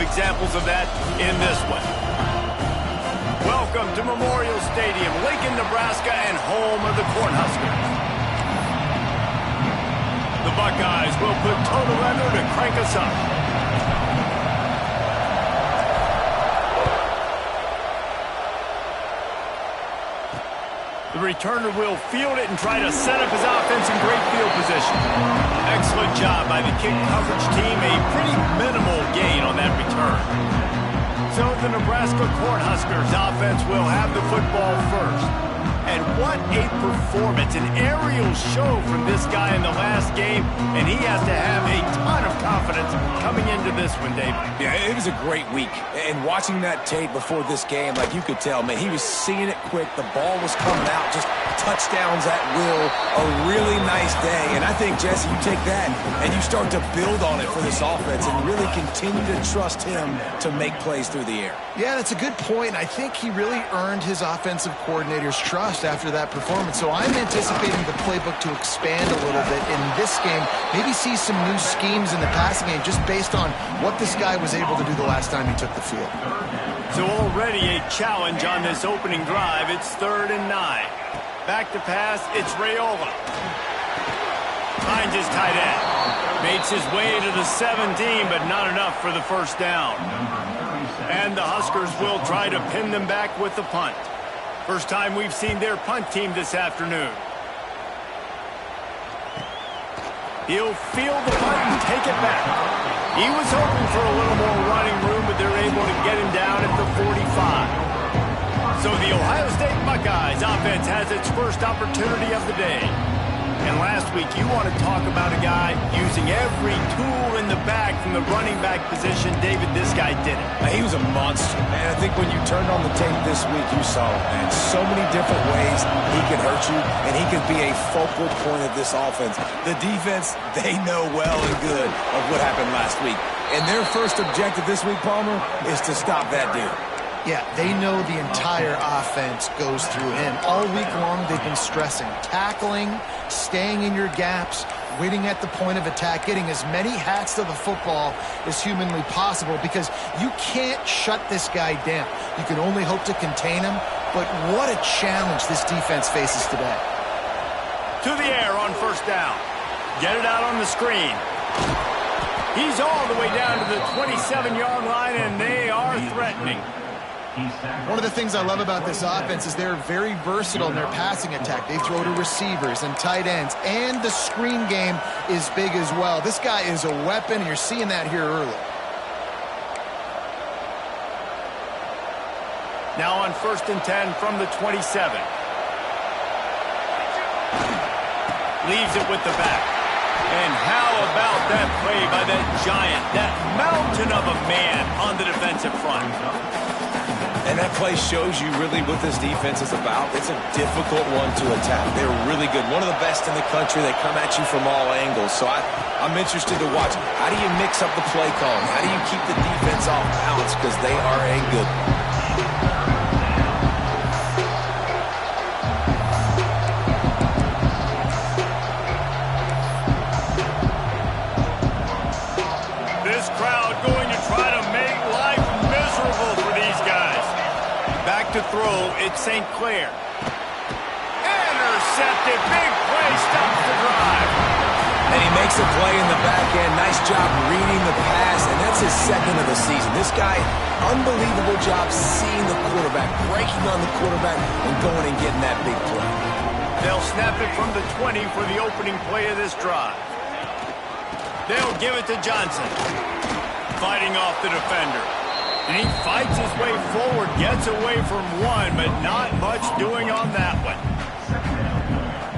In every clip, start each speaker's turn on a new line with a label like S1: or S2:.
S1: examples of that in this one. Welcome to Memorial Stadium, Lincoln, Nebraska, and home of the Cornhuskers. The Buckeyes will put total effort to crank us up. The returner will field it and try to set up his offense in great field position. Excellent job by the kick coverage team. A pretty minimal gain on that return. So the Nebraska Cornhuskers offense will have the football first. And what a performance, an aerial show from this guy in the last game, and he has to have a ton of confidence coming into this one, David.
S2: Yeah, it was a great week, and watching that tape before this game, like you could tell, man, he was seeing it quick, the ball was coming out, just touchdowns at will, a really nice day, and I think, Jesse, you take that and you start to build on it for this offense and really continue to trust him to make plays through the air.
S3: Yeah, that's a good point. I think he really earned his offensive coordinator's trust after that performance. So I'm anticipating the playbook to expand a little bit in this game. Maybe see some new schemes in the passing game just based on what this guy was able to do the last time he took the field.
S1: So already a challenge on this opening drive. It's 3rd and 9. Back to pass, it's Raiola. Finds his tight end. Makes his way to the 17, but not enough for the first down. And the Huskers will try to pin them back with the punt. First time we've seen their punt team this afternoon. He'll field the punt and take it back. He was hoping for a little more running room, but they're able to get him down at the 45. So the Ohio State Buckeyes offense has its first opportunity of the day. And last week, you want to talk about a guy using every tool in the bag from the running back position. David, this guy did it.
S2: He was a monster, man. I think when you turned on the tape this week, you saw it, man. So many different ways he could hurt you, and he could be a focal point of this offense. The defense, they know well and good of what happened last week. And their first objective this week, Palmer, is to stop that dude.
S3: Yeah, they know the entire offense goes through him. All week long, they've been stressing tackling, staying in your gaps, winning at the point of attack, getting as many hats to the football as humanly possible because you can't shut this guy down. You can only hope to contain him, but what a challenge this defense faces today.
S1: To the air on first down. Get it out on the screen. He's all the way down to the 27-yard line, and they are threatening.
S3: One of the things I love about this offense is they're very versatile in their passing attack. They throw to receivers and tight ends, and the screen game is big as well. This guy is a weapon, and you're seeing that here early.
S1: Now on 1st and 10 from the 27. Leaves it with the back. And how about that play by that giant, that mountain of a man on the defensive front?
S2: And that play shows you really what this defense is about. It's a difficult one to attack. They're really good. One of the best in the country. They come at you from all angles. So I'm interested to watch. How do you mix up the play calling? How do you keep the defense off balance? Because they are a good one.
S1: This crowd going to try to make life miserable for these guys. Back to throw, it's St. Clair. Intercepted, big play, stops the drive.
S2: And he makes a play in the back end. Nice job reading the pass, and that's his second of the season. This guy, unbelievable job seeing the quarterback, breaking on the quarterback, and going and getting that big play.
S1: They'll snap it from the 20 for the opening play of this drive. They'll give it to Johnson. Fighting off the defender. And he fights his way forward, gets away from one, but not much doing on that one.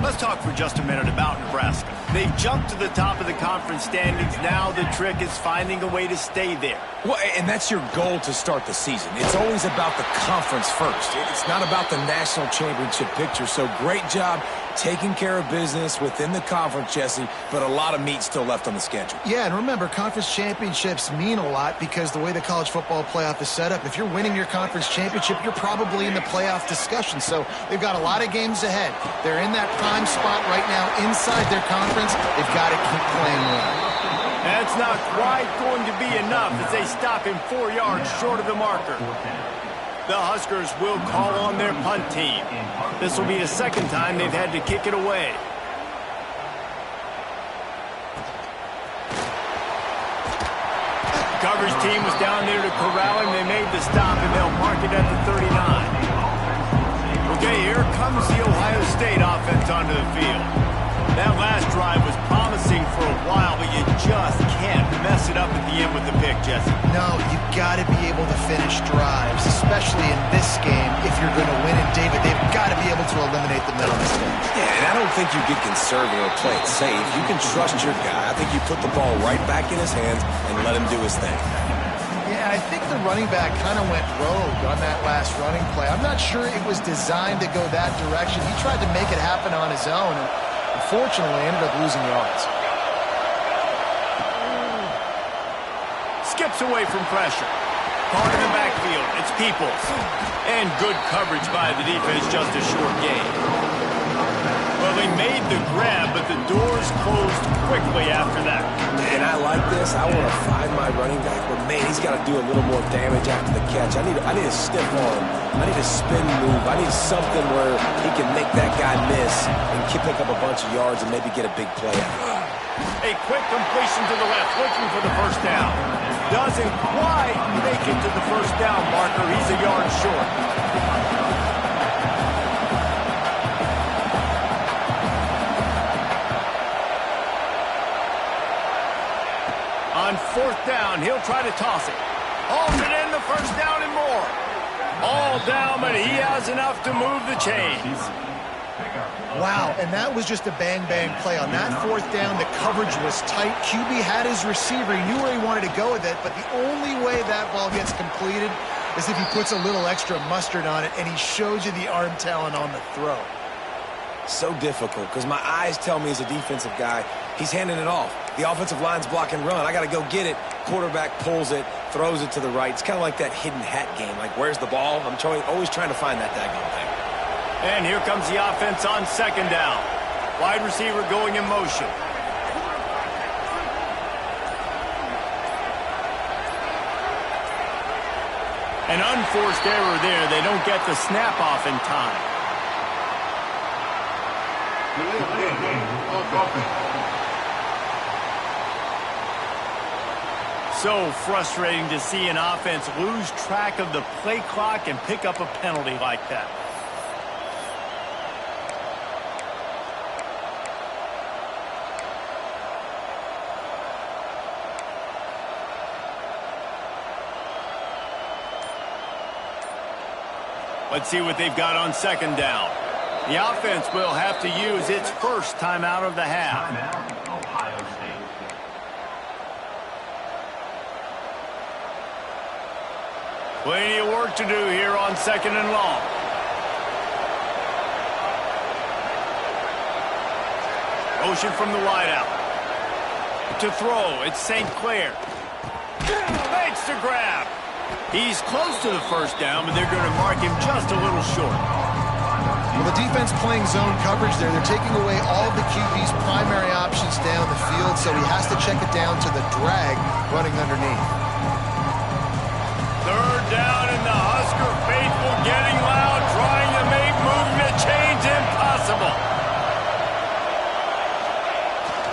S1: Let's talk for just a minute about Nebraska. They've jumped to the top of the conference standings. Now the trick is finding a way to stay there.
S2: Well, and that's your goal to start the season. It's always about the conference first. It's not about the national championship picture. So great job taking care of business within the conference, Jesse, but a lot of meat still left on the schedule.
S3: Yeah, and remember, conference championships mean a lot because the way the college football playoff is set up, if you're winning your conference championship, you're probably in the playoff discussion. So they've got a lot of games ahead. They're in that prime spot right now inside their conference. They've got to keep playing well.
S1: That's not quite going to be enough as they stop him 4 yards short of the marker. The Huskers will call on their punt team. This will be the second time they've had to kick it away. The coverage team was down there to corral him. They made the stop, and they'll mark it at the 39. Okay, here comes the Ohio State offense onto the field. That last drive was promising for a while, but you just can't mess it up at the end with the pick, Jesse.
S3: No, you've got to be able to finish drives, especially in this game. If you're going to win it, David, they've got to be able to eliminate the middle mistakes.
S2: Yeah, and I don't think you get conservative or play it safe. You can trust your guy. I think you put the ball right back in his hands and let him do his thing.
S3: Yeah, I think the running back kind of went rogue on that last running play. I'm not sure it was designed to go that direction. He tried to make it happen on his own, and unfortunately ended up losing yards.
S1: Skips away from pressure. Caught in the backfield. It's Peoples. And good coverage by the defense, just a short gain. Well, they made the grab, but the doors closed quickly after that.
S2: And I like this. I want to find my running back, but man, he's got to do a little more damage after the catch. I need a stiff arm. I need a spin move. I need something where he can make that guy miss and pick up a bunch of yards and maybe get a big play out of it.
S1: A quick completion to the left, looking for the first down. Doesn't quite make it to the first down marker. He's a yard short. On fourth down, he'll try to toss it. Holds it in, the first down and more. All down, but he has enough to move the chains.
S3: Wow, and that was just a bang-bang play. On that fourth down, the coverage was tight. QB had his receiver. He knew where he wanted to go with it, but the only way that ball gets completed is if he puts a little extra mustard on it, and he shows you the arm talent on the throw.
S2: So difficult, because my eyes tell me as a defensive guy, he's handing it off. The offensive line's blocking run. I got to go get it. Quarterback pulls it, throws it to the right. It's kind of like that hidden hat game. Like, where's the ball? I'm always trying to find that daggone thing.
S1: And here comes the offense on second down. Wide receiver going in motion. An unforced error there. They don't get the snap off in time. So frustrating to see an offense lose track of the play clock and pick up a penalty like that. Let's see what they've got on second down. The offense will have to use its first timeout of the half.
S4: Ohio State.
S1: Plenty of work to do here on second and long. Motion from the wideout. To throw, it's St. Clair. Makes the grab. He's close to the first down, but they're going to mark him just a little short.
S3: Well, the defense playing zone coverage there. They're taking away all of the QB's primary options down the field, so he has to check it down to the drag running underneath.
S1: Third down, and the Husker faithful getting loud, trying to make moving the chains impossible.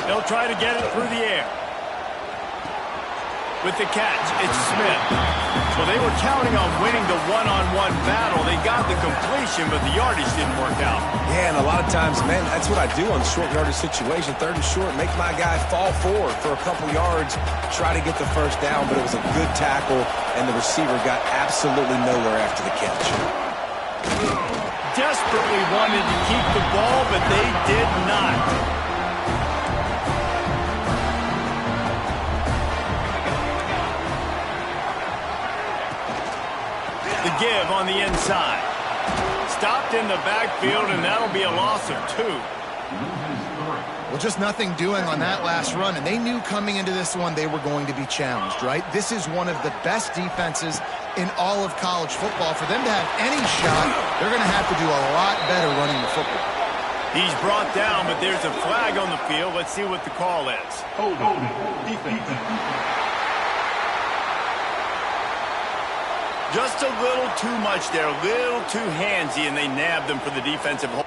S1: They'll try to get it through the air. With the catch, it's Smith. Well, they were counting on winning the one-on-one battle. They got the completion, but the yardage didn't work out.
S2: Yeah, and a lot of times, man, that's what I do on short yardage situation. Third and short, make my guy fall forward for a couple yards, try to get the first down, but it was a good tackle, and the receiver got absolutely nowhere after the catch.
S1: Desperately wanted to keep the ball, but they did not. The give on the inside. Stopped in the backfield, and that'll be a loss of 2.
S3: Well, just nothing doing on that last run, and they knew coming into this one they were going to be challenged, right? This is one of the best defenses in all of college football. For them to have any shot, they're going to have to do a lot better running the football.
S1: He's brought down, but there's a flag on the field. Let's see what the call is. Just a little too much there, a little too handsy, and they nabbed them for the defensive hold.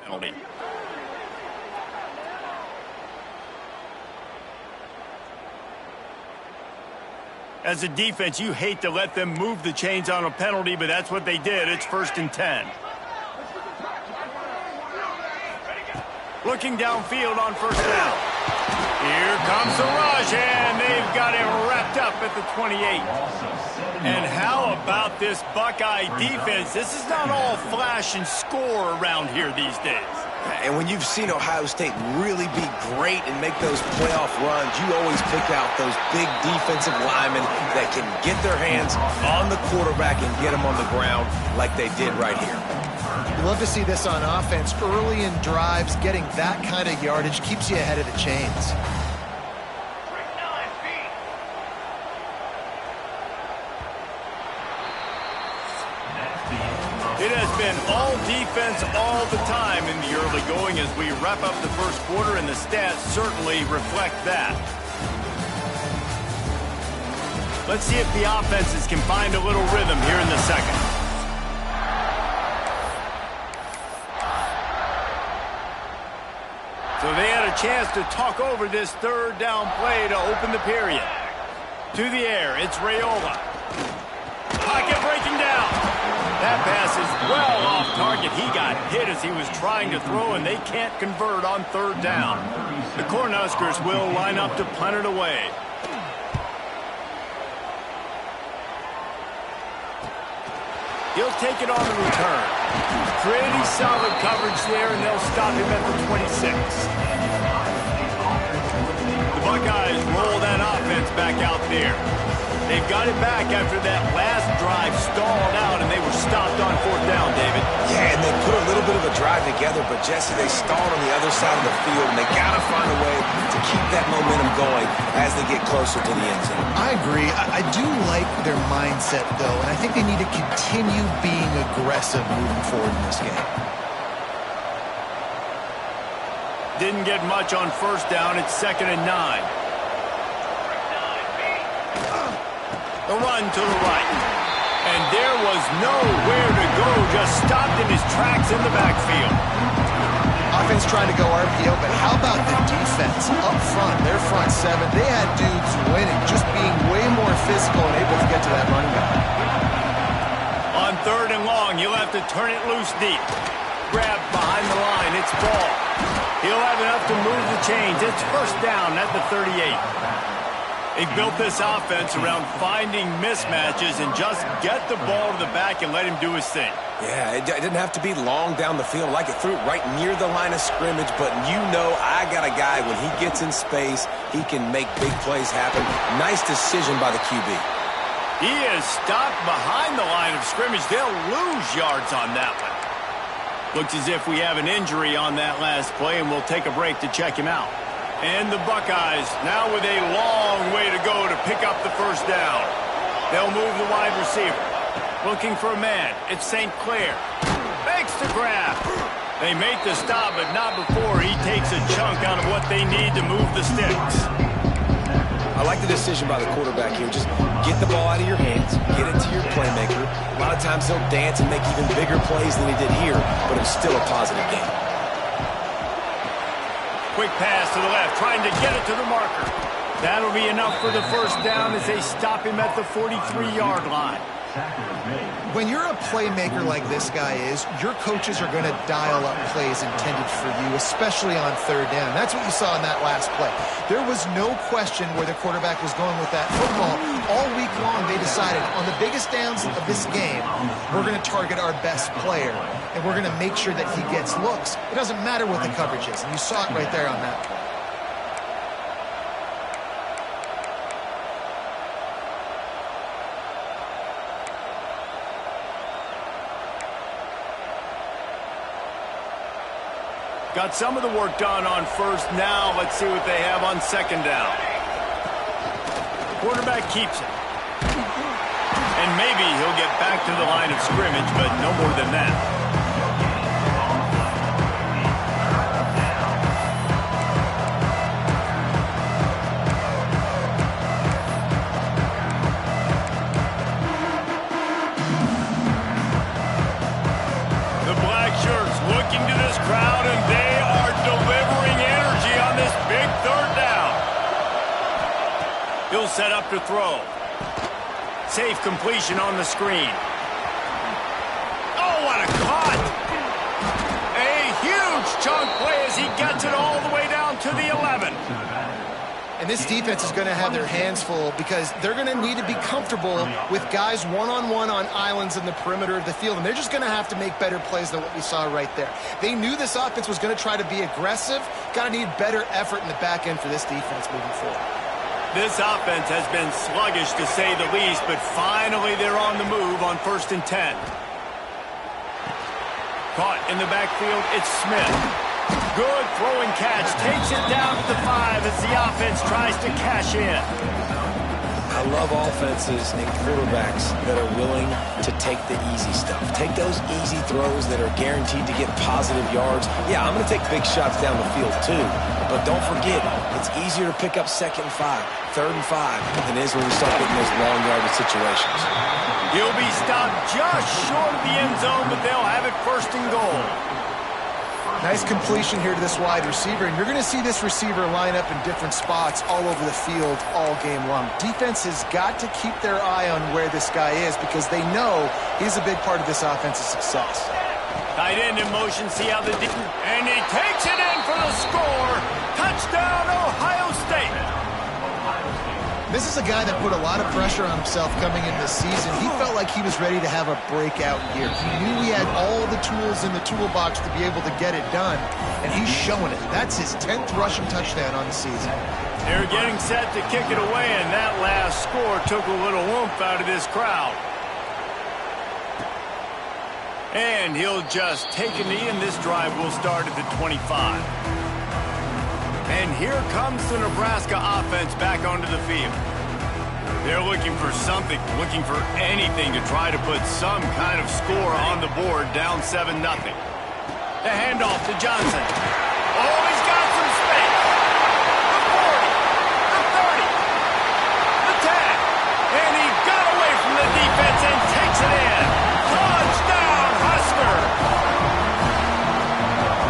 S1: Penalty. As a defense, you hate to let them move the chains on a penalty, but that's what they did. It's 1st and 10. Looking downfield on 1st down. Here comes the rush, and they've got it wrapped up at the 28. And how about this Buckeye defense? This is not all flash and score around here these days.
S2: And when you've seen Ohio State really be great and make those playoff runs, you always pick out those big defensive linemen that can get their hands on the quarterback and get him on the ground like they did right here.
S3: You love to see this on offense. Early in drives, getting that kind of yardage keeps you ahead of the chains.
S1: It has been all defense all the time in the early going as we wrap up the first quarter, and the stats certainly reflect that. Let's see if the offenses can find a little rhythm here in the second. So they had a chance to talk over this 3rd down play to open the period. To the air, it's Raiola. Pocket breaking down. That pass is well off target. He got hit as he was trying to throw, and they can't convert on 3rd down. The Cornhuskers will line up to punt it away. He'll take it on the return. Pretty solid coverage there, and they'll stop him at the 26. The Buckeyes roll that offense back out there. They've got it back after that last drive stalled out, and they were stopped on 4th down, David.
S2: Yeah, and they put a little bit of a drive together, but, Jesse, they stalled on the other side of the field, and they got to find a way to keep that momentum going as they get closer to the end zone.
S3: I agree. I do like their mindset, though, and I think they need to continue being aggressive moving forward in this game.
S1: Didn't get much on 1st down. It's 2nd and 9. The run to the right. And there was nowhere to go. Just stopped in his tracks in the backfield.
S3: Offense trying to go RPO, but how about the defense up front? Their front 7, they had dudes winning, just being way more physical and able to get to that running back.
S1: On 3rd and long, he'll have to turn it loose deep. Grab behind the line. It's Ball. He'll have enough to move the chains. It's 1st down at the 38. They built this offense around finding mismatches and just get the ball to the back and let him do his thing.
S2: Yeah, it didn't have to be long down the field. Like it threw it right near the line of scrimmage, but you know I got a guy, when he gets in space, he can make big plays happen. Nice decision by the QB.
S1: He is stopped behind the line of scrimmage. They'll lose yards on that one. Looks as if we have an injury on that last play, and we'll take a break to check him out. And the Buckeyes now with a long way to go to pick up the 1st down. They'll move the wide receiver. Looking for a man. It's St. Clair. Makes the grab. They make the stop, but not before he takes a chunk out of what they need to move the sticks.
S2: I like the decision by the quarterback here. Just get the ball out of your hands, get it to your playmaker. A lot of times he'll dance and make even bigger plays than he did here, but it's still a positive game.
S1: Quick pass to the left, trying to get it to the marker. That'll be enough for the first down as they stop him at the 43-yard line.
S3: When you're a playmaker like this guy is, your coaches are going to dial up plays intended for you, especially on third down. That's what you saw in that last play. There was no question where the quarterback was going with that football. All week long, they decided on the biggest downs of this game, we're going to target our best player, and we're going to make sure that he gets looks. It doesn't matter what the coverage is, and you saw it right there on that play.
S1: Got some of the work done on first. Now let's see what they have on second down. Quarterback keeps it. And maybe he'll get back to the line of scrimmage, but no more than that. Looking to this crowd, and they are delivering energy on this big third down. He'll set up to throw. Safe completion on the screen. Oh, what a cut! A huge chunk play as he gets it all the way down to the 11.
S3: And this defense is going to have their hands full because they're going to need to be comfortable with guys one-on-one on islands in the perimeter of the field. And they're just going to have to make better plays than what we saw right there. They knew this offense was going to try to be aggressive. Got to need better effort in the back end for this defense moving forward.
S1: This offense has been sluggish to say the least, but finally they're on the move on 1st and 10. Caught in the backfield, it's Smith. Good throwing catch, takes it down to the 5 as the offense tries to cash in.
S2: I love offenses and quarterbacks that are willing to take the easy stuff. Take those easy throws that are guaranteed to get positive yards. Yeah, I'm going to take big shots down the field too. But don't forget, it's easier to pick up 2nd and 5, 3rd and 5 than it is when we start getting those long yardage situations.
S1: He'll be stopped just short of the end zone, but they'll have it 1st and goal.
S3: Nice completion here to this wide receiver, and you're going to see this receiver line up in different spots all over the field all game long. Defense has got to keep their eye on where this guy is because they know he's a big part of this offense's success.
S1: Tight end in motion, see how the and he takes it in for the score. Touchdown, Ohio State.
S3: This is a guy that put a lot of pressure on himself coming into this season. He felt like he was ready to have a breakout year. He knew he had all the tools in the toolbox to be able to get it done, and he's showing it. That's his 10th rushing touchdown on the season.
S1: They're getting set to kick it away, and that last score took a little oomph out of this crowd. And he'll just take a knee, and this drive will start at the 25. And here comes the Nebraska offense back onto the field. They're looking for something, looking for anything to try to put some kind of score on the board, down 7-0. The handoff to Johnson. Oh, he's got some space. The 40, the 30, the 10. And he got away from the defense and takes it in. Touchdown, Husker.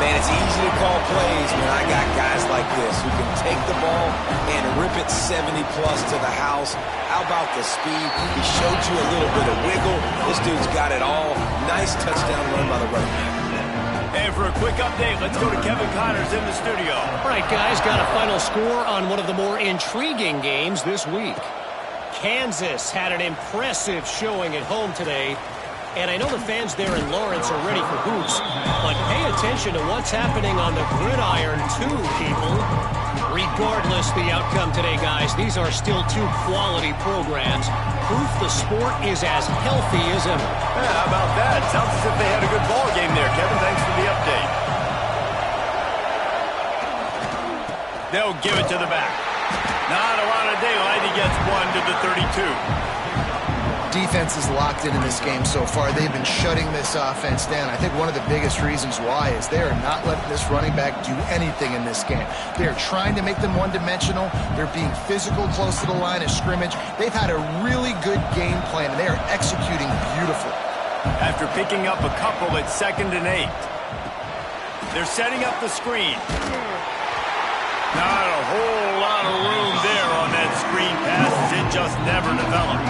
S2: Man, it's easy to call plays when I got guys like this who can take the ball and rip it 70-plus to the house. How about the speed? He showed you a little bit of wiggle. This dude's got it all. Nice touchdown run by the running back.
S1: And for a quick update, let's go to Kevin Connors in the studio.
S5: All right, guys, got a final score on one of the more intriguing games this week. Kansas had an impressive showing at home today. And I know the fans there in Lawrence are ready for hoops, but pay attention to what's happening on the gridiron too, people. Regardless the outcome today, guys, these are still two quality programs. Proof the sport is as healthy as ever.
S1: Yeah, how about that? Sounds as if they had a good ball game there, Kevin. Thanks for the update. They'll give it to the back. Not a lot of daylight. He gets one to the 32.
S3: Defense is locked in this game so far. They've been shutting this offense down. I think one of the biggest reasons why is they are not letting this running back do anything in this game. They are trying to make them one-dimensional. They're being physical close to the line of scrimmage. They've had a really good game plan, and they are executing beautifully.
S1: After picking up a couple at 2nd and 8. They're setting up the screen. Not a whole lot of room there on just never developed.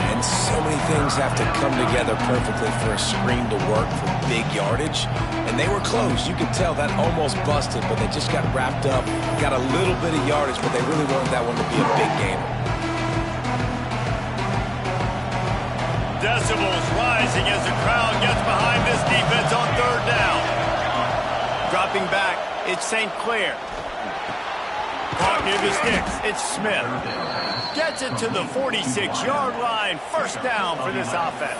S2: And so many things have to come together perfectly for a screen to work for big yardage. And they were close. You could tell that almost busted, but they just got wrapped up, got a little bit of yardage, but they really wanted that one to be a big game.
S1: Decibels rising as the crowd gets behind this defense on third down. Dropping back, it's St. Clair. Caught near the sticks, it's Smith. Gets it to the 46-yard line. First down for this offense.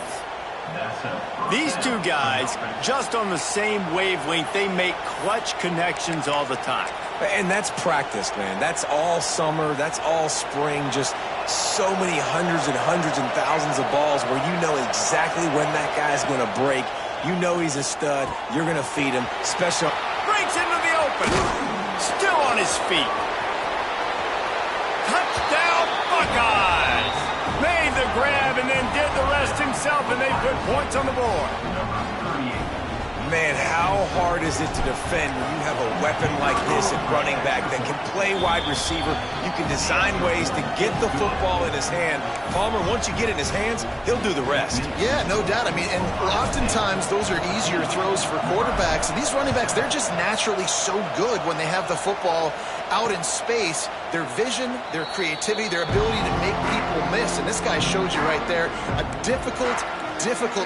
S1: These two guys, just on the same wavelength, they make clutch connections all the time.
S2: And that's practice, man. That's all summer. That's all spring. Just so many hundreds and thousands of balls where you know exactly when that guy's going to break. You know he's a stud. You're going to feed him. Special.
S1: Breaks into the open. Still on his feet. Touchdown, Buckeyes! Made the grab and then did the rest himself, and they put points on the board.
S2: Man, how hard is it to defend when you have a weapon like this at running back that can play wide receiver? You can design ways to get the football in his hand. Palmer, once you get it in his hands, he'll do the rest.
S3: Yeah, no doubt. I mean, and oftentimes those are easier throws for quarterbacks. And these running backs, they're just naturally so good when they have the football out in space. Their vision, their creativity, their ability to make people miss. And this guy showed you right there, a difficult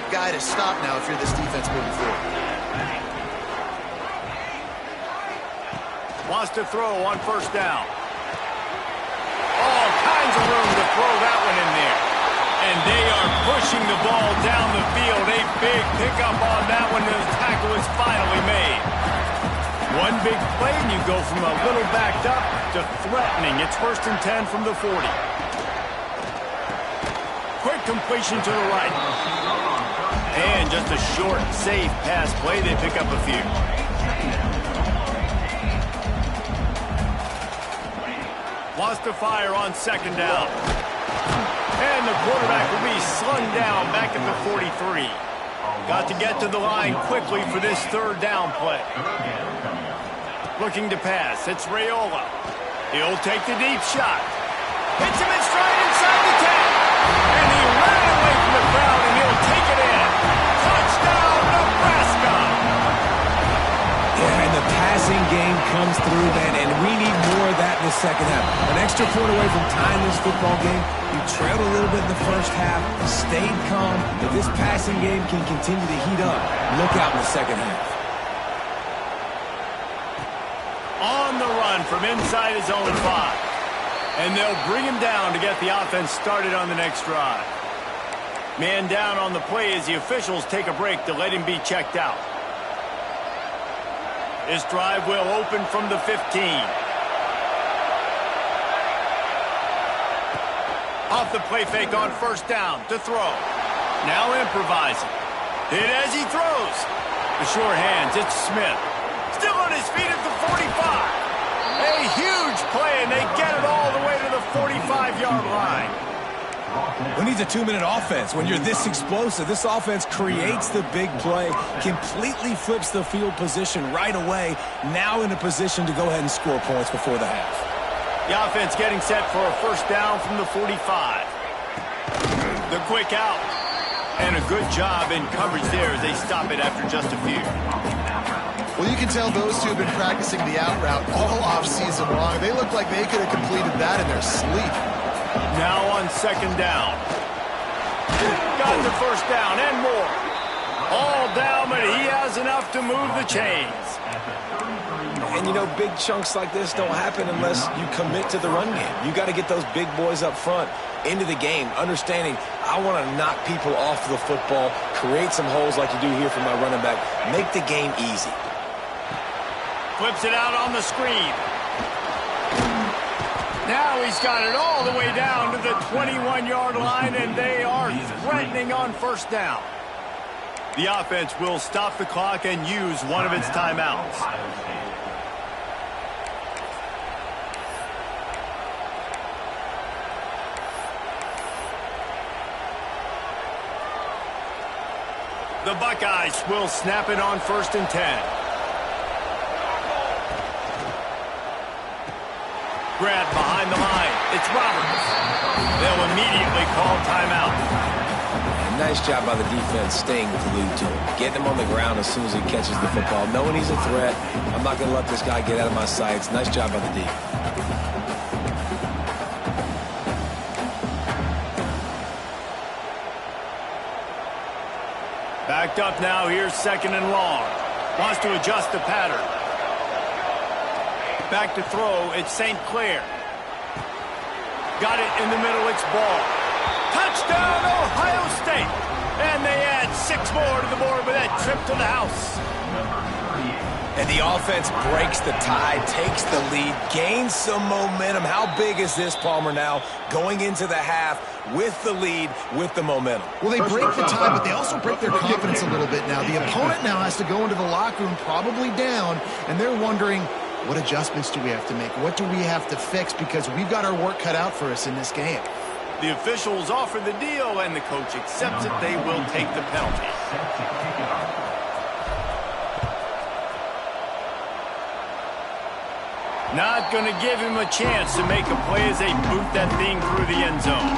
S3: guy to stop now if you're this defense moving forward.
S1: Wants to throw on first down. All kinds of room to throw that one in there. And they are pushing the ball down the field. A big pickup on that one. The tackle is finally made. One big play and you go from a little backed up to threatening. It's 1st and 10 from the 40. Quick completion to the right. And just a short, safe pass play. They pick up a few. Wants to fire on second down. And the quarterback will be slung down back at the 43. Got to get to the line quickly for this third down play. Looking to pass. It's Raiola. He'll take the deep shot. Hits him in stride inside the 10. And he ran away from the crowd, and he'll take it in. Touchdown, Nebraska!
S2: Yeah, and the passing game comes through, man, and we need more of that in the second half. An extra point away from tying this football game. You trailed a little bit in the first half, stayed calm. If this passing game can continue to heat up, look out in the second half.
S1: On the run from inside his own 5. And they'll bring him down to get the offense started on the next drive. Man down on the play as the officials take a break to let him be checked out. This drive will open from the 15. Off the play fake on first down to throw. Now improvising. Hit as he throws. The short hands, it's Smith. Still on his feet at the 45. A huge play, and they get it all the way to the 45-yard line.
S2: Who needs a 2-minute offense when you're this explosive? This offense creates the big play, completely flips the field position right away, now in a position to go ahead and score points before the half.
S1: The offense getting set for a first down from the 45. The quick out. And a good job in coverage there as they stop it after just a few.
S3: Well, you can tell those two have been practicing the out route all offseason long. They look like they could have completed that in their sleep.
S1: Now on second down. Got the first down and more. All down, but he has enough to move the chains.
S2: And, you know, big chunks like this don't happen unless you commit to the run game. You got to get those big boys up front into the game, understanding I want to knock people off the football, create some holes like you do here for my running back, make the game easy.
S1: Flips it out on the screen. Now he's got it all the way down to the 21-yard line, and they are threatening on first down. The offense will stop the clock and use one of its timeouts. The Buckeyes will snap it on 1st and 10. grab behind the line. It's Roberts. They'll immediately call timeout.
S2: Nice job by the defense staying glued to him. Getting him on the ground as soon as he catches the football. Knowing he's a threat, I'm not going to let this guy get out of my sights. Nice job by the D.
S1: Backed up now. Here's 2nd and long. Wants to adjust the pattern. Back to throw. It's St. Clair. Got it in the middle. It's Ball. Touchdown, Ohio State. And they add 6 more to the board with that trip to the house.
S2: And the offense breaks the tie, takes the lead, gains some momentum. How big is this, Palmer, now going into the half with the lead, with the momentum?
S3: Well, they break the tie, but they also break their confidence a little bit now. The opponent now has to go into the locker room probably down, and they're wondering, what adjustments do we have to make? What do we have to fix? Because we've got our work cut out for us in this game.
S1: The officials offer the deal, and the coach accepts it. They will take the penalty. Not going to give him a chance to make a play as they boot that thing through the end zone.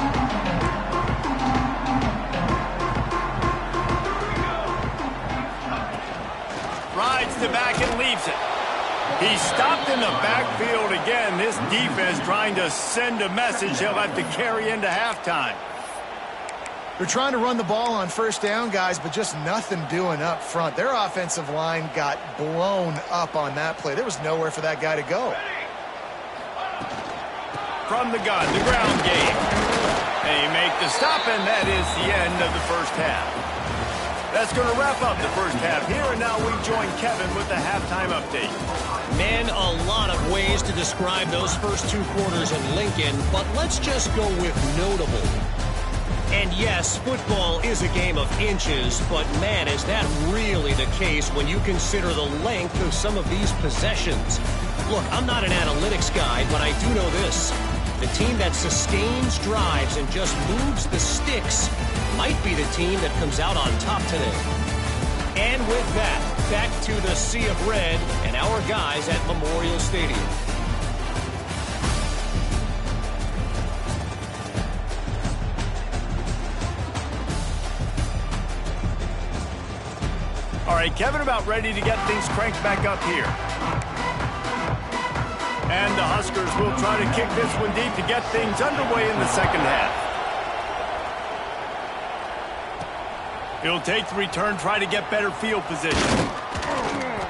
S1: Rides the back and leaves it. He's stopped in the backfield again. This defense trying to send a message he'll have to carry into halftime.
S3: They're trying to run the ball on 1st down, guys, but just nothing doing up front. Their offensive line got blown up on that play. There was nowhere for that guy to go.
S1: From the gun, the ground game. They make the stop, and that is the end of the first half. That's going to wrap up the first half here, and now we join Kevin with the halftime update.
S5: Man, a lot of ways to describe those first 2 quarters in Lincoln, but let's just go with notable. And yes, football is a game of inches, but man, is that really the case when you consider the length of some of these possessions. Look, I'm not an analytics guy, but I do know this. The team that sustains drives and just moves the sticks might be the team that comes out on top today. And with that, back to the sea of red and our guys at Memorial Stadium.
S1: All right, Kevin about ready to get things cranked back up here. And the Huskers will try to kick this one deep to get things underway in the second half. He'll take the return, try to get better field position.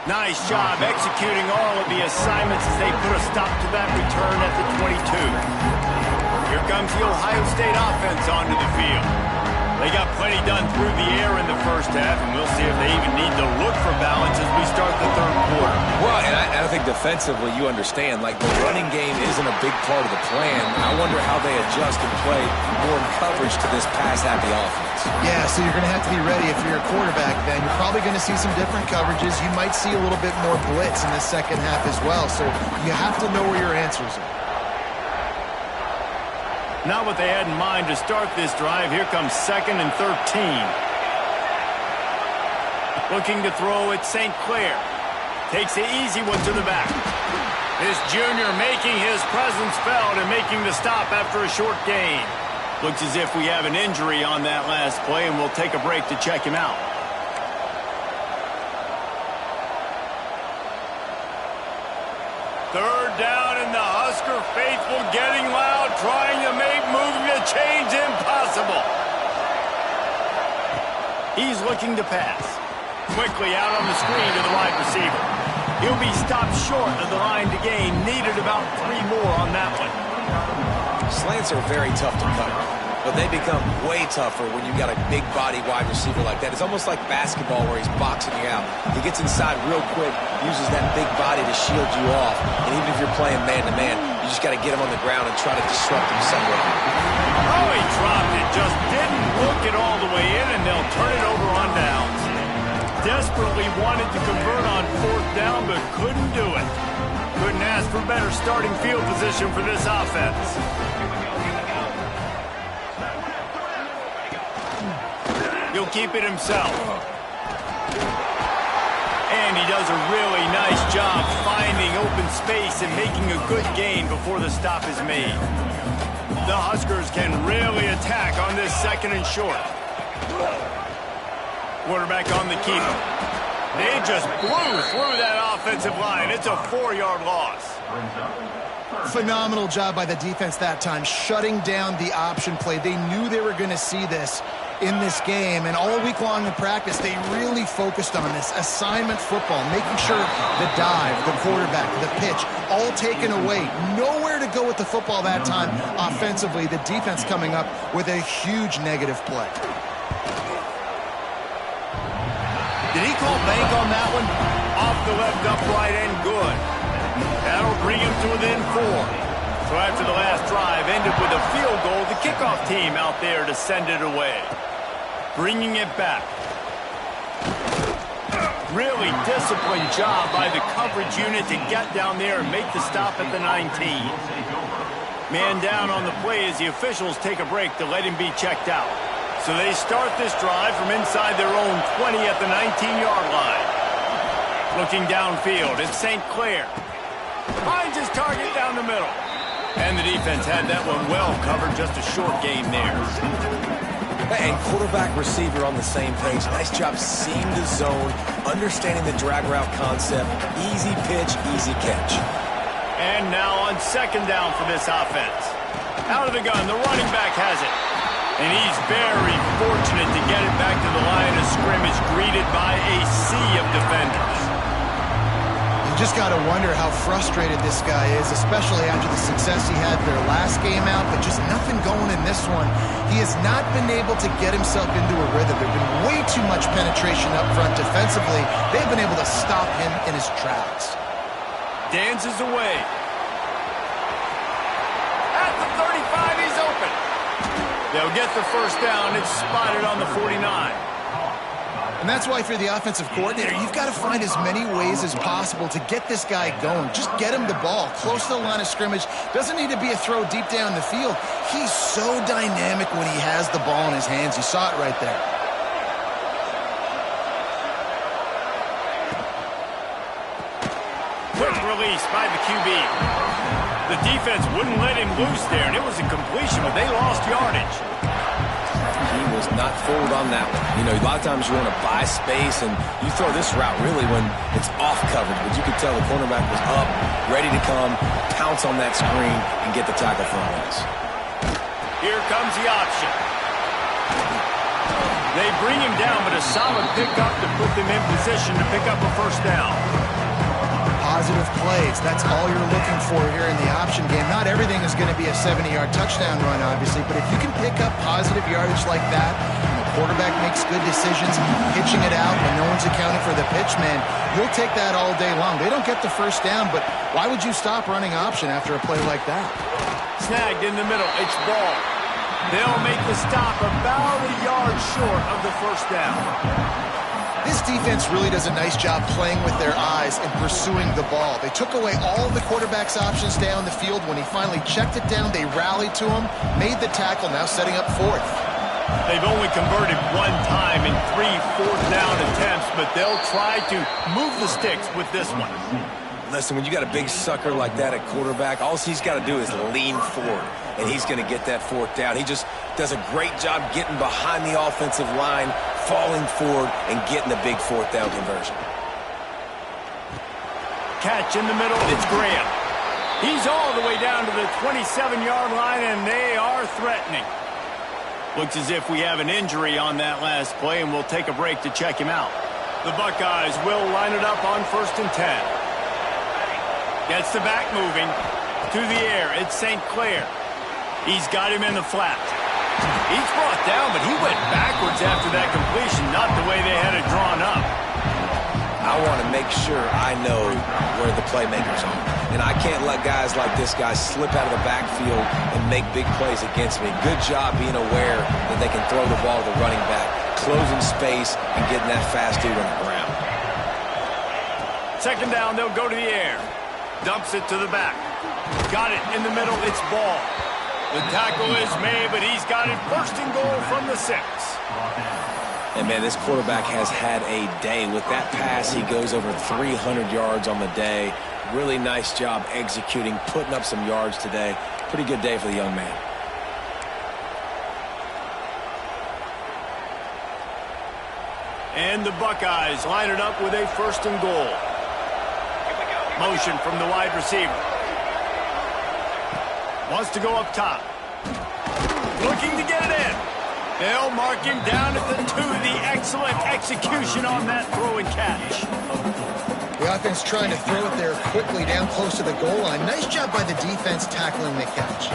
S1: Nice job executing all of the assignments as they put a stop to that return at the 22. Here comes the Ohio State offense onto the field. They got plenty done through the air in the first half, and we'll see if they even need to look for balance as we start the third quarter.
S2: Well, and I think defensively you understand, like the running game isn't a big part of the plan. I wonder how they adjust and play more in coverage to this pass-happy offense.
S3: Yeah, so you're going to have to be ready if you're a quarterback then. You're probably going to see some different coverages. You might see a little bit more blitz in the second half as well, so you have to know where your answers are.
S1: Not what they had in mind to start this drive. Here comes 2nd and 13. Looking to throw at St. Clair. Takes the easy one to the back. This junior making his presence felt and making the stop after a short gain. Looks as if we have an injury on that last play, and we'll take a break to check him out. Third down, and the Husker faithful getting loud, trying to make moving the chains impossible. He's looking to pass. Quickly out on the screen to the wide receiver. He'll be stopped short of the line to gain. Needed about 3 more on that one.
S2: Slants are very tough to cover, but they become way tougher when you've got a big body wide receiver like that. It's almost like basketball where he's boxing you out. He gets inside real quick, uses that big body to shield you off, and even if you're playing man-to-man, you just got to get him on the ground and try to disrupt him somewhere.
S1: Oh, he dropped it. Just didn't look it all the way in, and they'll turn it over on downs. Desperately wanted to convert on 4th down, but couldn't do it. Couldn't ask for better starting field position for this offense. He'll keep it himself. And he does a really nice job finding open space and making a good gain before the stop is made. The Huskers can really attack on this 2nd and short. Quarterback on the keeper. They just blew through that offensive line. It's a 4-yard loss.
S3: Phenomenal job by the defense that time, shutting down the option play. They knew they were going to see this in this game, and all week long in practice, they really focused on this assignment football, making sure the dive, the quarterback, the pitch, all taken away. Nowhere to go with the football that time offensively. The defense coming up with a huge negative play.
S1: Did he call bank on that one? Off the left upright and good. That'll bring him to within 4. So after the last drive ended with a field goal, the kickoff team out there to send it away. Bringing it back. Really disciplined job by the coverage unit to get down there and make the stop at the 19. Man down on the play as the officials take a break to let him be checked out. So they start this drive from inside their own 20 at the 19-yard line. Looking downfield, it's St. Clair. Finds his target down the middle. And the defense had that one well covered, just a short gain there.
S2: And quarterback receiver on the same page. Nice job seeing the zone, understanding the drag route concept. Easy pitch, easy catch.
S1: And now on 2nd down for this offense. Out of the gun, the running back has it. And he's very fortunate to get it back to the line of scrimmage, greeted by a sea of defenders.
S3: You just got to wonder how frustrated this guy is, especially after the success he had their last game out, but just nothing going in this one. He has not been able to get himself into a rhythm. There's been way too much penetration up front defensively. They've been able to stop him in his tracks.
S1: Dances away. At the 35, he's open. They'll get the 1st down. It's spotted on the 49.
S3: And that's why, if you're the offensive coordinator, you've got to find as many ways as possible to get this guy going. Just get him the ball close to the line of scrimmage. Doesn't need to be a throw deep down the field. He's so dynamic when he has the ball in his hands. You saw it right there.
S1: Quick release by the QB. The defense wouldn't let him loose there, and it was a completion, but they lost yardage.
S2: He was not fooled on that one. You know, a lot of times you want to buy space, and you throw this route really when it's off coverage. But you could tell the cornerback was up, ready to come, pounce on that screen, and get the tackle for a loss.
S1: Here comes the option. They bring him down, but a solid pickup to put them in position to pick up a 1st down.
S3: Positive plays. That's all you're looking for here in the option game. Not everything is going to be a 70-yard touchdown run, obviously, but if you can pick up positive yardage like that, and the quarterback makes good decisions, pitching it out when no one's accounting for the pitch, man, you'll take that all day long. They don't get the 1st down, but why would you stop running option after a play like that?
S1: Snagged in the middle. It's ball. They'll make the stop about a yard short of the 1st down.
S3: This defense really does a nice job playing with their eyes and pursuing the ball. They took away all of the quarterback's options down the field. When he finally checked it down, they rallied to him, made the tackle, now setting up 4th.
S1: They've only converted 1 time in 3 4th down attempts, but they'll try to move the sticks with this one.
S2: Listen, when you got a big sucker like that at quarterback, all he's got to do is lean forward, and he's going to get that 4th down. He just does a great job getting behind the offensive line, falling forward, and getting the big 4th down conversion.
S1: Catch in the middle, it's Graham. He's all the way down to the 27-yard line, and they are threatening. Looks as if we have an injury on that last play, and we'll take a break to check him out. The Buckeyes will line it up on 1st and 10. Gets the back moving. To the air, it's St. Clair. He's got him in the flat. He's brought down, but he went backwards after that completion, not the way they had it drawn up.
S2: I want to make sure I know where the playmakers are. And I can't let guys like this guy slip out of the backfield and make big plays against me. Good job being aware that they can throw the ball to the running back, closing space, and getting that fast dude on the ground.
S1: 2nd down, they'll go to the air. Dumps it to the back. Got it in the middle, it's ball. The tackle is made, but he's got it 1st and goal from the 6.
S2: And, man, this quarterback has had a day. With that pass, he goes over 300 yards on the day. Really nice job executing, putting up some yards today. Pretty good day for the young man.
S1: And the Buckeyes line it up with a 1st and goal. Motion from the wide receiver. Wants to go up top. Looking to get it in. They'll mark him down at the 2. The excellent execution on that throw and catch.
S3: The offense trying to throw it there quickly down close to the goal line. Nice job by the defense tackling the catch.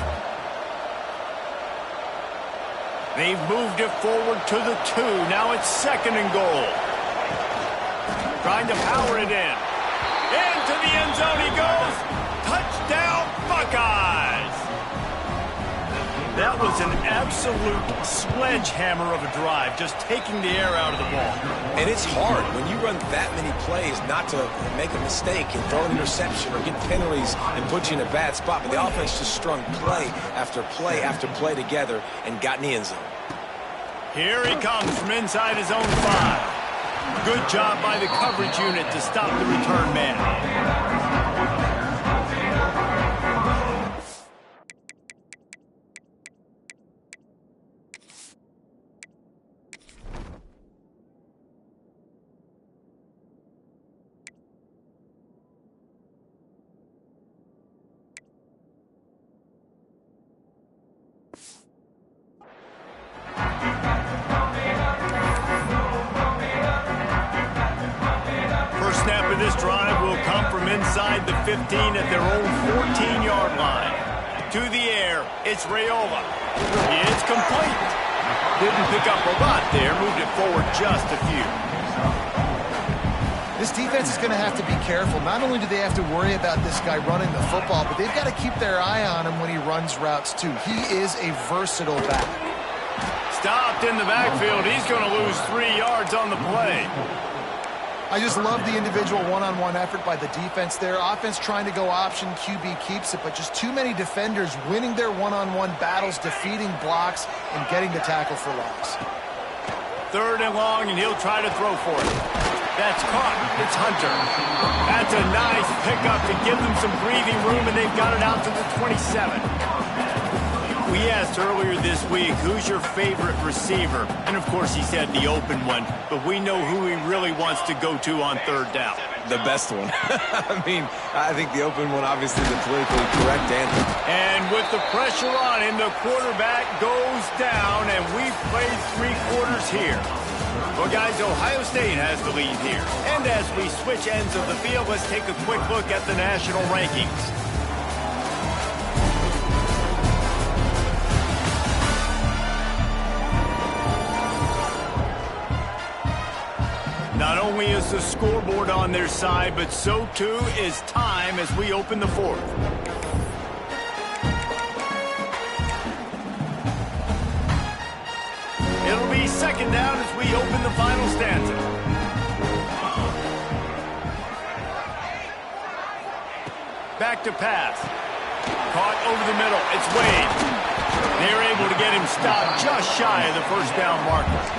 S1: They've moved it forward to the 2. Now it's 2nd and goal. Trying to power it in. Into the end zone he goes. Touchdown, Buckeyes. That was an absolute sledgehammer of a drive, just taking the air out of the ball.
S2: And it's hard when you run that many plays not to make a mistake and throw an interception or get penalties and put you in a bad spot. But the offense just strung play after play after play together and got in the end zone.
S1: Here he comes from inside his own 5. Good job by the coverage unit to stop the return man. This drive will come from inside the 15 at their own 14-yard line. To the air, it's Raiola. It's complete. Didn't pick up a lot there, moved it forward just a few.
S3: This defense is going to have to be careful. Not only do they have to worry about this guy running the football, but they've got to keep their eye on him when he runs routes too. He is a versatile back.
S1: Stopped in the backfield. He's going to lose 3 yards on the play.
S3: I just love the individual one-on-one effort by the defense there. Offense trying to go option, QB keeps it, but just too many defenders winning their one-on-one battles, defeating blocks, and getting the tackle for loss.
S1: 3rd and long, and he'll try to throw for it. That's caught. It's Hunter. That's a nice pickup to give them some breathing room, and they've got it out to the 27. We asked earlier this week, who's your favorite receiver? And, of course, he said the open one, but we know who he really wants to go to on 3rd down.
S2: The best one. I mean, I think the open one, obviously, the politically correct answer.
S1: And with the pressure on him, the quarterback goes down, and we've played 3 quarters here. Well, guys, Ohio State has the lead here. And as we switch ends of the field, let's take a quick look at the national rankings. Not only is the scoreboard on their side, but so too is time as we open the 4th. It'll be 2nd down as we open the final stanza. Back to pass. Caught over the middle. It's Wade. They're able to get him stopped just shy of the 1st down marker.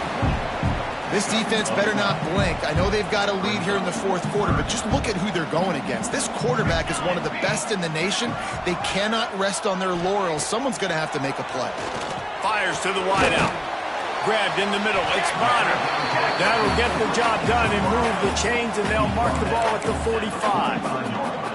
S3: This defense better not blink. I know they've got a lead here in the 4th quarter, but just look at who they're going against. This quarterback is one of the best in the nation. They cannot rest on their laurels. Someone's going to have to make a play.
S1: Fires to the wideout. Grabbed in the middle. It's Bonner. That'll get the job done and move the chains, and they'll mark the ball at the 45.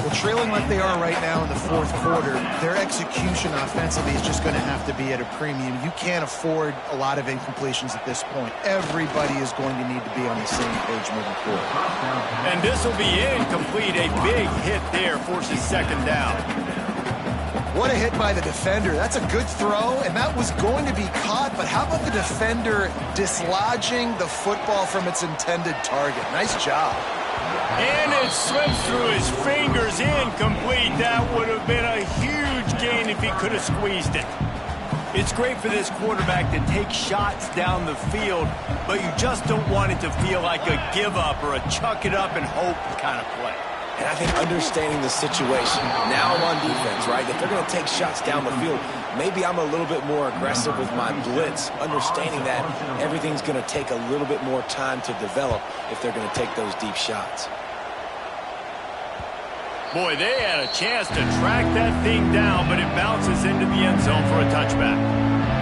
S3: Well, trailing like they are right now in the 4th quarter, their execution offensively is just going to have to be at a premium. You can't afford a lot of incompletions at this point. Everybody is going to need to be on the same page moving forward.
S1: And this will be incomplete. A big hit there forces 2nd down.
S3: What a hit by the defender. That's a good throw, and that was going to be caught, but how about the defender dislodging the football from its intended target? Nice job.
S1: And it slips through his fingers, incomplete. That would have been a huge gain if he could have squeezed it. It's great for this quarterback to take shots down the field, but you just don't want it to feel like a give-up or a chuck-it-up and hope kind of play.
S2: And I think understanding the situation, now I'm on defense, right? If they're going to take shots down the field, maybe I'm a little bit more aggressive with my blitz, understanding that everything's going to take a little bit more time to develop if they're going to take those deep shots.
S1: Boy, they had a chance to track that thing down, but it bounces into the end zone for a touchback.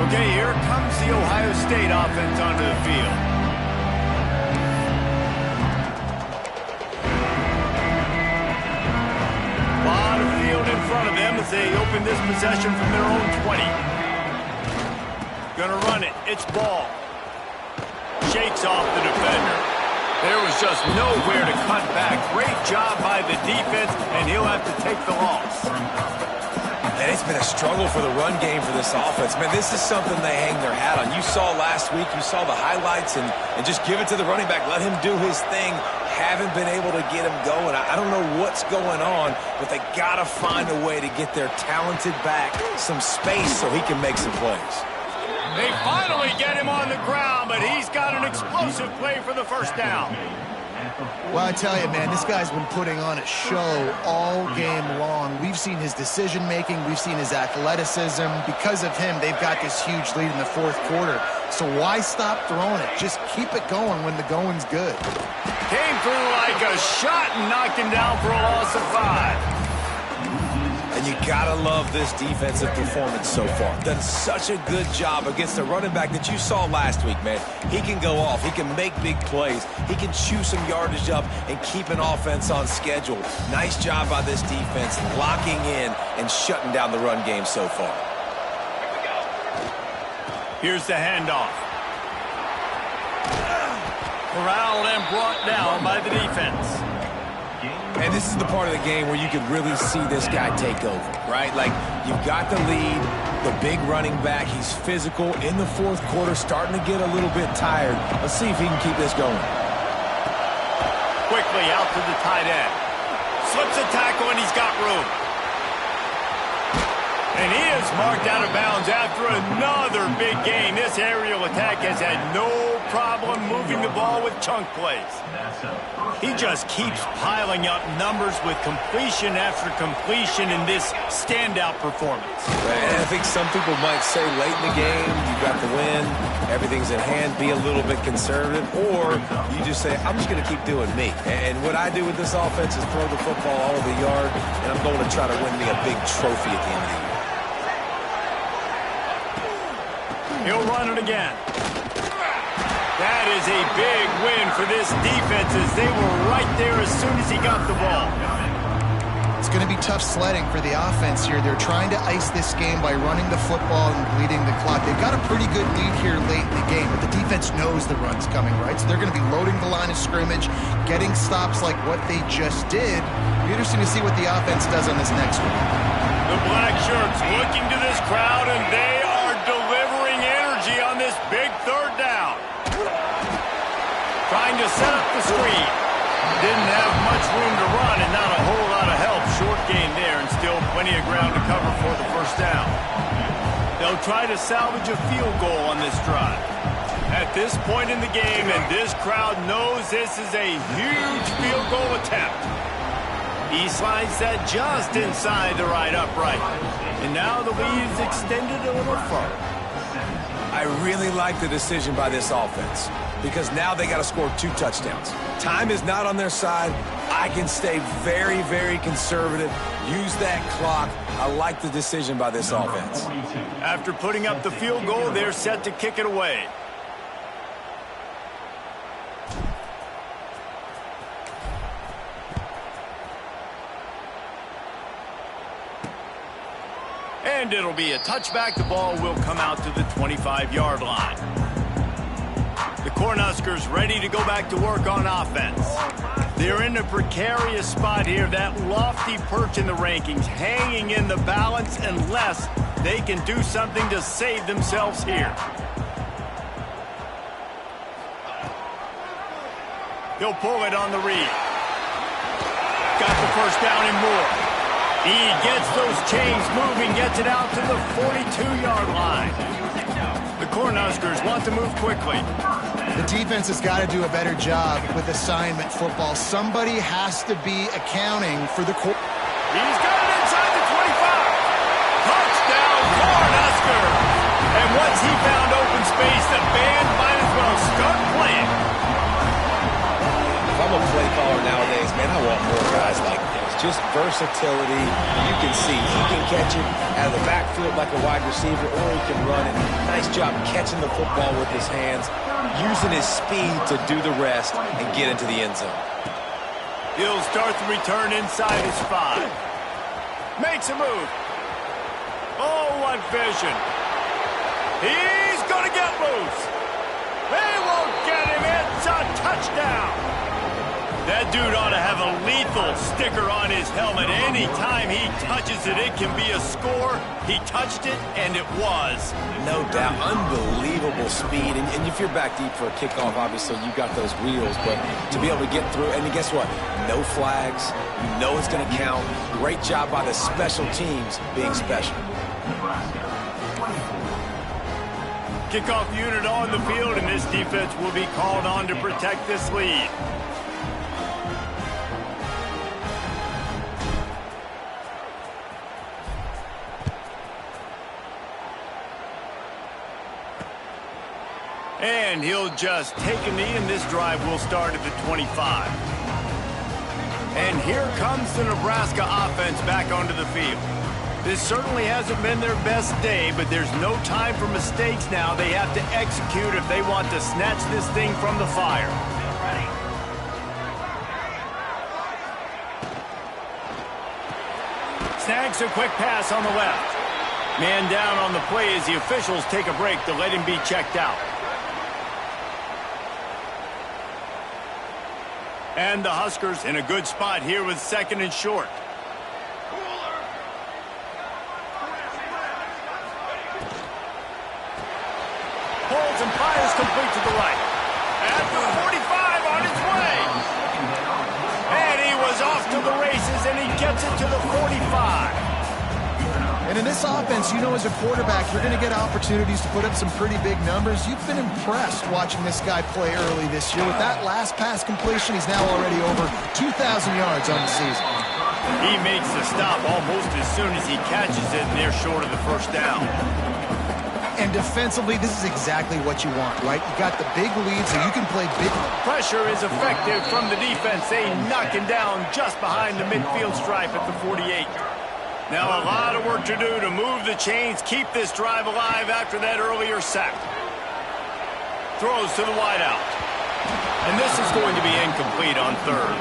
S1: Okay, here comes the Ohio State offense onto the field. A lot of field in front of them as they open this possession from their own 20. Gonna run it. It's ball. Shakes off the defender. There was just nowhere to cut back. Great job by the defense, and he'll have to take the loss.
S2: And it's been a struggle for the run game for this offense. Man, this is something they hang their hat on. You saw last week, you saw the highlights, and just give it to the running back. Let him do his thing. Haven't been able to get him going. I don't know what's going on, but they got to find a way to get their talented back some space so he can make some plays.
S1: They finally get him on the ground, but he's got an explosive play for the first down.
S3: Well, I tell you, man, this guy's been putting on a show all game long. We've seen his decision-making. We've seen his athleticism. Because of him, they've got this huge lead in the fourth quarter. So why stop throwing it? Just keep it going when the going's good.
S1: Came through like a shot and knocked him down for a loss of 5.
S2: And you gotta love this defensive performance so far. Done such a good job against the running back that you saw last week, man. He can go off. He can make big plays. He can chew some yardage up and keep an offense on schedule. Nice job by this defense locking in and shutting down the run game so far.
S1: Here's the handoff. Corralled and brought down by the defense.
S2: And this is the part of the game where you could really see this guy take over, right? Like, you've got the lead, the big running back. He's physical in the fourth quarter, starting to get a little bit tired. Let's see if he can keep this going.
S1: Quickly out to the tight end. Slips a tackle, and he's got room. And he is marked out of bounds after another big gain. This aerial attack has had no problem moving the ball with chunk plays. He just keeps piling up numbers with completion after completion in this standout performance.
S2: And I think some people might say late in the game, you got the win, everything's in hand, be a little bit conservative, or you just say, I'm just going to keep doing me. And what I do with this offense is throw the football all over the yard, and I'm going to try to win me a big trophy at the end of the year.
S1: He'll run it again. That is a big win for this defense as they were right there as soon as he got the ball.
S3: It's going to be tough sledding for the offense here. They're trying to ice this game by running the football and bleeding the clock. They've got a pretty good lead here late in the game, but the defense knows the run's coming, right? So they're going to be loading the line of scrimmage, getting stops like what they just did. It'll be interesting to see what the offense does on this next one.
S1: The black shirts looking to this crowd, and they are delivering energy on this big third down. Trying to set up the screen. Didn't have much room to run and not a whole lot of help. Short gain there and still plenty of ground to cover for the first down. They'll try to salvage a field goal on this drive. At this point in the game, and this crowd knows this is a huge field goal attempt. He slides that just inside the right upright. And now the lead is extended a little further.
S2: I really like the decision by this offense because now they got to score 2 touchdowns. Time is not on their side. I can stay very, very conservative, use that clock. I like the decision by this offense.
S1: After putting up the field goal, they're set to kick it away. And it'll be a touchback. The ball will come out to the 25-yard line. The Cornhuskers ready to go back to work on offense. They're in a precarious spot here. That lofty perch in the rankings, hanging in the balance unless they can do something to save themselves here. He'll pull it on the read. Got the first down and more. He gets those chains moving, gets it out to the 42-yard line. The Cornhuskers want to move quickly.
S3: The defense has got to do a better job with assignment football. Somebody has to be accounting for the quarterback.
S1: He's got it inside the 25. Touchdown, Cornhusker. And once he found open space, the band might as well start playing.
S2: If I'm a play caller nowadays, man, I want more guys like this. Just versatility. You can see he can catch it out of the backfield like a wide receiver, or he can run it. Nice job catching the football with his hands, using his speed to do the rest and get into the end zone.
S1: He'll start the return inside his 5. Makes a move. Oh, what vision. He's going to get loose. They won't get him. It's a touchdown. That dude ought to have a lethal sticker on his helmet. Anytime he touches it, it can be a score. He touched it, and it was.
S2: No doubt. Unbelievable speed. And if you're back deep for a kickoff, obviously you got those wheels. But to be able to get through, and guess what? No flags. You know it's going to count. Great job by the special teams being special.
S1: Kickoff unit on the field, and this defense will be called on to protect this lead. And he'll just take a knee, and this drive will start at the 25. And here comes the Nebraska offense back onto the field. This certainly hasn't been their best day, but there's no time for mistakes now. They have to execute if they want to snatch this thing from the fire. Snags a quick pass on the left. Man down on the play as the officials take a break to let him be checked out. And the Huskers in a good spot here with 2nd and short. Holds and fires complete to the right. At the 45 on his way. And he was off to the races, and he gets it to the 45.
S3: And in this offense, you know, as a quarterback, you're going to get opportunities to put up some pretty big numbers. You've been impressed watching this guy play early this year. With that last pass completion, he's now already over 2,000 yards on the season.
S1: He makes the stop almost as soon as he catches it, and they're short of the first down.
S3: And defensively, this is exactly what you want, right? You got the big lead, so you can play big.
S1: Pressure is effective from the defense. They knock him down just behind the midfield stripe at the 48. Now a lot of work to do to move the chains, keep this drive alive after that earlier sack. Throws to the wideout. And this is going to be incomplete on 3rd.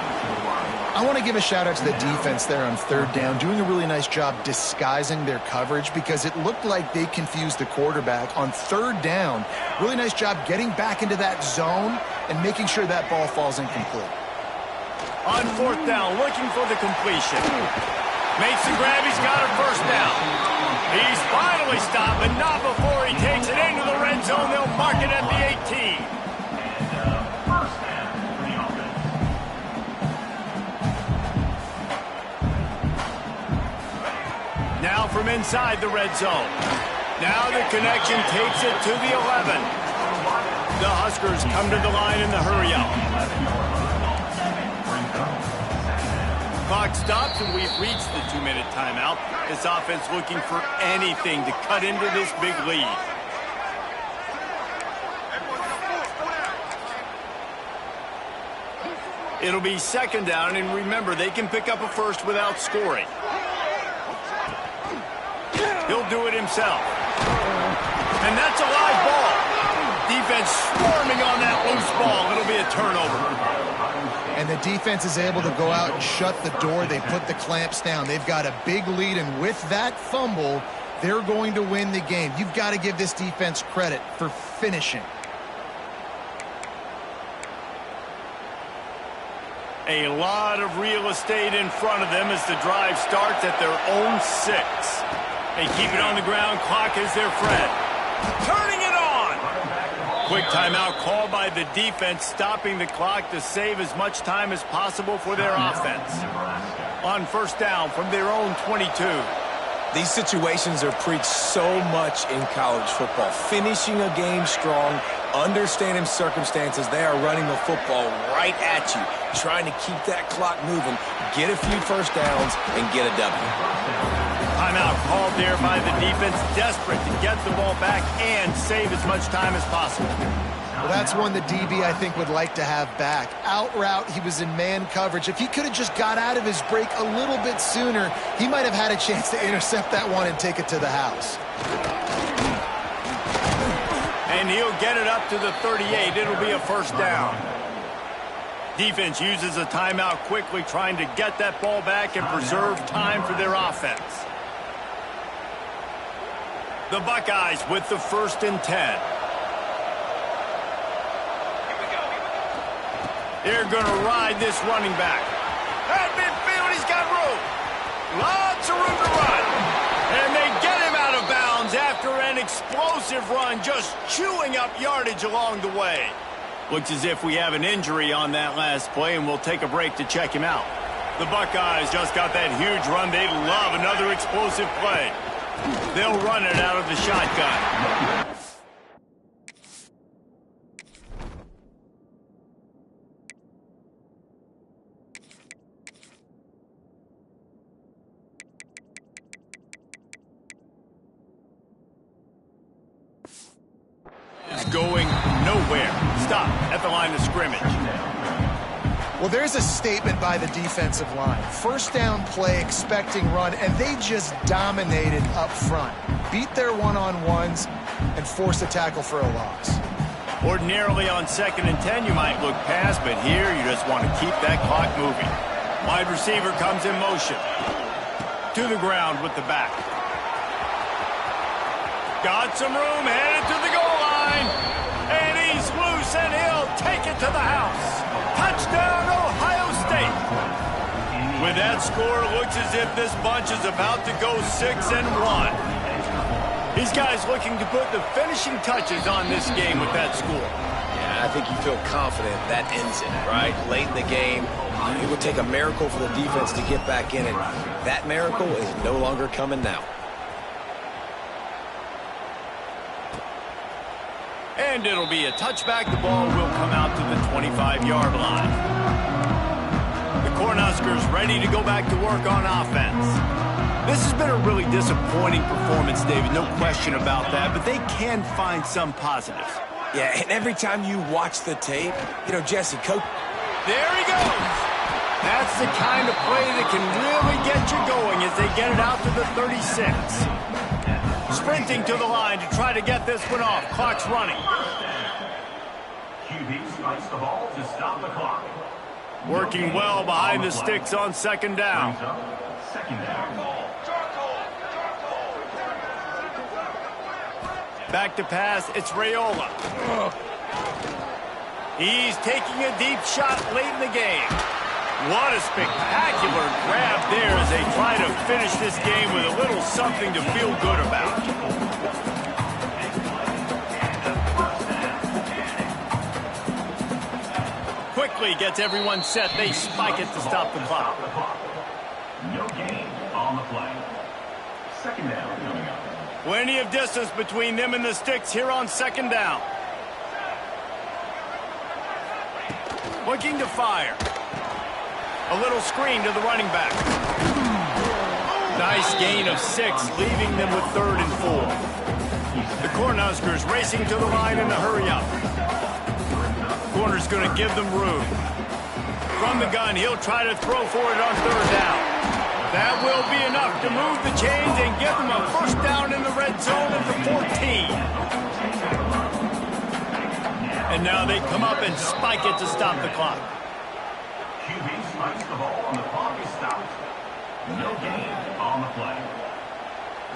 S3: I want to give a shout-out to the defense there on 3rd down, doing a really nice job disguising their coverage because it looked like they confused the quarterback. On 3rd down, really nice job getting back into that zone and making sure that ball falls incomplete.
S1: On 4th down, looking for the completion. Makes the grab, he's got a first down. He's finally stopped, but not before he takes it into the red zone. They'll mark it at the 18. Now from inside the red zone. Now the connection takes it to the 11. The Huskers come to the line in the hurry up. Clock stops, and we've reached the 2-minute timeout. This offense looking for anything to cut into this big lead. It'll be 2nd down, and remember, they can pick up a first without scoring. He'll do it himself. And that's a live ball. Defense swarming on that loose ball. It'll be a turnover.
S3: And the defense is able to go out and shut the door. They put the clamps down. They've got a big lead, and with that fumble, they're going to win the game. You've got to give this defense credit for finishing.
S1: A lot of real estate in front of them as the drive starts at their own 6. They keep it on the ground. Clock is their friend. Turning it on. Quick timeout called by the defense, stopping the clock to save as much time as possible for their offense. On 1st down from their own 22.
S2: These situations are preached so much in college football. Finishing a game strong, understanding circumstances. They are running the football right at you, trying to keep that clock moving, get a few first downs, and get a W.
S1: Timeout called there by the defense, desperate to get the ball back and save as much time as possible.
S3: Well, that's one the DB, I think, would like to have back. Out route, he was in man coverage. If he could have just got out of his break a little bit sooner, he might have had a chance to intercept that one and take it to the house.
S1: And he'll get it up to the 38. It'll be a first down. Defense uses a timeout quickly, trying to get that ball back and preserve time for their offense. The Buckeyes with the 1st and 10. They're going to ride this running back. At midfield, he's got room. Lots of room to run. And they get him out of bounds after an explosive run, just chewing up yardage along the way. Looks as if we have an injury on that last play, and we'll take a break to check him out. The Buckeyes just got that huge run. They love another explosive play. They'll run it out of the shotgun. Is going nowhere. Stop at the line of scrimmage.
S3: Well, there's a statement by the defensive line. First down play, expecting run, and they just dominated up front. Beat their one-on-ones and force a tackle for a loss.
S1: Ordinarily on 2nd and 10, you might look past, but here you just want to keep that clock moving. Wide receiver comes in motion. To the ground with the back. Got some room, headed to the goal line. And he's loose, and he'll take it to the house. Touchdown, Ohio State. With that score, it looks as if this bunch is about to go 6-1. These guys looking to put the finishing touches on this game with that score.
S2: Yeah, I think you feel confident that ends it, right? Late in the game, it would take a miracle for the defense to get back in it. That miracle is no longer coming now.
S1: And it'll be a touchback. The ball will come out to the 25-yard line. The Cornhuskers ready to go back to work on offense. This has been a really disappointing performance, David, no question about that, but they can find some positives.
S2: Yeah, and every time you watch the tape, you know, Jesse, coach...
S1: There he goes! That's the kind of play that can really get you going as they get it out to the 36. Sprinting to the line to try to get this one off. Clock's running.
S4: QB spikes the ball to stop the clock.
S1: Working well behind the sticks on 2nd down.
S4: Second down.
S1: Back to pass, it's Raiola. He's taking a deep shot late in the game. What a spectacular grab there as they try to finish this game with a little something to feel good about. Quickly gets everyone set. They spike it to stop the clock.
S4: No gain on the play. Second down coming up.
S1: Plenty of distance between them and the sticks here on 2nd down. Looking to fire. A little screen to the running back. Nice gain of 6, leaving them with 3rd and 4. The Cornhuskers racing to the line in a hurry-up. Corner's going to give them room. From the gun, he'll try to throw for it on 3rd down. That will be enough to move the chains and give them a first down in the red zone at the 14. And now they come up and spike it to stop the clock.
S4: QB spikes the ball and the clock is stopped. No gain on the play.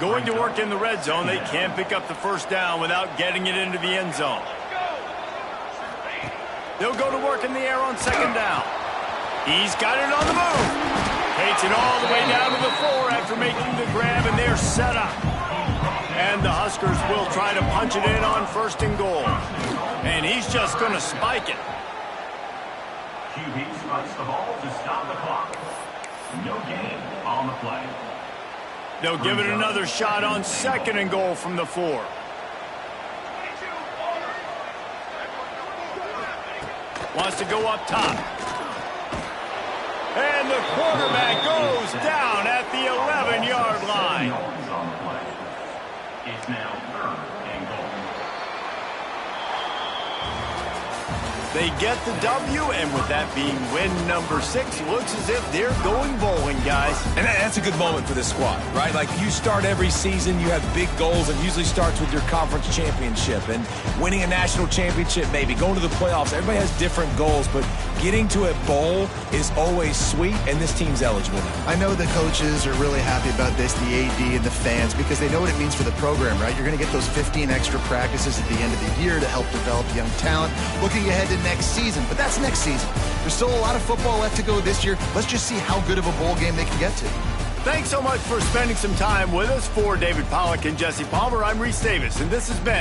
S1: Going to work in the red zone, they can't pick up the first down without getting it into the end zone. They'll go to work in the air on 2nd down. He's got it on the move. Takes it all the way down to the 4 after making the grab, and they're set up. And the Huskers will try to punch it in on 1st and goal. And he's just going to spike it.
S4: QB spikes the ball to stop the clock. No gain on the play.
S1: They'll give it another shot on 2nd and goal from the 4. Wants to go up top. And the quarterback goes down at the 11-yard line.
S4: Yards on the play. It's now 3rd and goal.
S1: They get the W, and with that being win number 6, looks as if they're going bowling, guys.
S2: And that's a good moment for this squad, right? Like, you start every season, you have big goals. It usually starts with your conference championship and winning a national championship, maybe going to the playoffs. Everybody has different goals, but getting to a bowl is always sweet, and this team's eligible now.
S3: I know the coaches are really happy about this, the AD and the fans, because they know what it means for the program, right? You're going to get those 15 extra practices at the end of the year to help develop young talent. Looking ahead to next season, but that's next season. There's still a lot of football left to go this year. Let's just see how good of a bowl game they can get to.
S1: Thanks so much for spending some time with us. For David Pollack and Jesse Palmer, I'm Reese Davis, and this has been